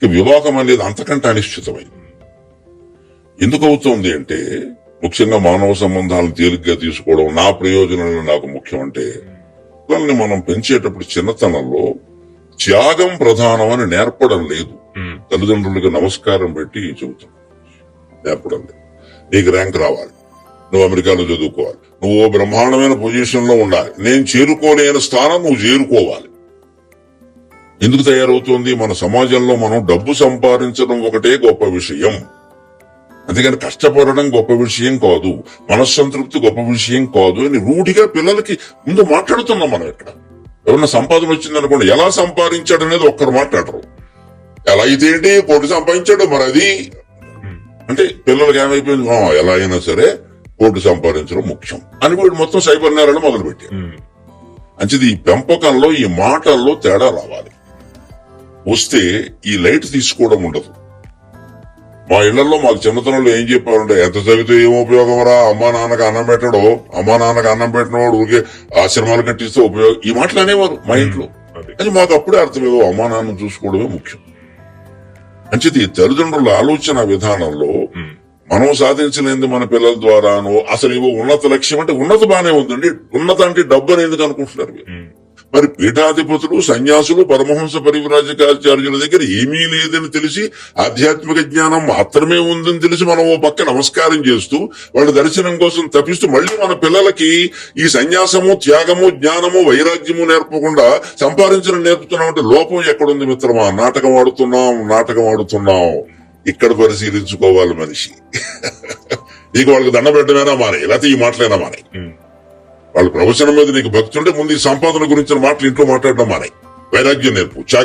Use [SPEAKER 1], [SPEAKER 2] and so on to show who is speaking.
[SPEAKER 1] వివాహం అనేది అంతకంటే అనిశ్చితమైంది. ఎందుకు అవుతోంది అంటే ముఖ్యంగా మానవ సంబంధాలను తేలిగ్గా తీసుకోవడం, నా ప్రయోజనాలు నాకు ముఖ్యం అంటే పిల్లల్ని మనం పెంచేటప్పుడు చిన్నతనంలో త్యాగం ప్రధానం అని నేర్పడం లేదు. తల్లిదండ్రులకు నమస్కారం పెట్టి చెబుతాం, నేర్పడం లేదు. నీకు ర్యాంక్ రావాలి, నువ్వు అమెరికాలో చదువుకోవాలి, నువ్వు బ్రహ్మాండమైన పొజిషన్ లో ఉండాలి, నేను చేరుకోలేని స్థానం నువ్వు చేరుకోవాలి. ఎందుకు తయారవుతుంది? మన సమాజంలో మనం డబ్బు సంపాదించడం ఒకటే గొప్ప విషయం, అందుకని కష్టపడడం గొప్ప విషయం కాదు, మనస్సంతృప్తి గొప్ప విషయం కాదు అని రూఢిగా పిల్లలకి ముందు మాట్లాడుతున్నాం. మనం ఇక్కడ ఎవరన్నా సంపాదన వచ్చిందనుకోండి, ఎలా సంపాదించాడు అనేది ఒక్కరు మాట్లాడరు. ఎలా అయితే ఏంటి, కోటి సంపాదించాడు, మరి అది అంటే పిల్లలకి ఏమైపోయింది, ఎలా అయినా సరే కోటి సంపాదించడం ముఖ్యం అని వీడు మొత్తం సైబర్ నేరాలు మొదలుపెట్టారు. అంచేది ఈ పెంపకంలో ఈ మాటల్లో తేడా రావాలి. వస్తే ఈ లైట్ తీసుకోవడం ఉండదు. మా ఇళ్లలో మాకు చిన్నతనంలో ఏం చెప్పారంటే, ఎంత చదివితే ఏం ఉపయోగం రా, అమ్మా నాన్నకు అన్నం పెట్టడో, అమ్మా నాన్నకు అన్నం పెట్టినవాడు ఊరికే ఆశ్రమాలు కట్టిస్తే ఉపయోగం, ఈ మాటలు అనేవారు మా ఇంట్లో. అది మాకు అప్పుడే అర్థమేదో అమ్మా నాన్న చూసుకోవడమే ముఖ్యం. అంచేది తల్లిదండ్రుల ఆలోచన విధానంలో మనం సాధించలేంది మన పిల్లల ద్వారానో, అసలు ఇవో ఉన్నత లక్ష్యం అంటే ఉన్నత బానే ఉందండి, ఉన్నత అంటే డబ్బు అని ఎందుకు అనుకుంటున్నారు? మరి పీఠాధిపతులు, సన్యాసులు, పరమహంస పరివ్రాజకాచార్యుల దగ్గర ఏమీ లేదని తెలిసి, ఆధ్యాత్మిక జ్ఞానం మాత్రమే ఉందని తెలిసి మనం ఓ పక్క నమస్కారం చేస్తూ వాళ్ళ దర్శనం కోసం తప్పిస్తూ మళ్ళీ మన పిల్లలకి ఈ సన్యాసము, త్యాగము, జ్ఞానము, వైరాగ్యము నేర్పకుండా సంపాదించడం నేర్పుతున్నాం అంటే లోపం ఎక్కడుంది మిత్రమా? నాటకం ఆడుతున్నాం. ఇక్కడ పరిశీలించుకోవాలి మనిషి. నీకు వాళ్ళకి దండ పెట్టడమేనా మానే, లేకపోతే ఈ మాటలైనా మానే. వాళ్ళ ప్రవచనం మీద నీకు భక్తి ఉంటే ముందు ఈ సంపాదన గురించిన మాటలు ఇంట్లో మాట్లాడడం మానే, వైరాగ్యం నేర్పు.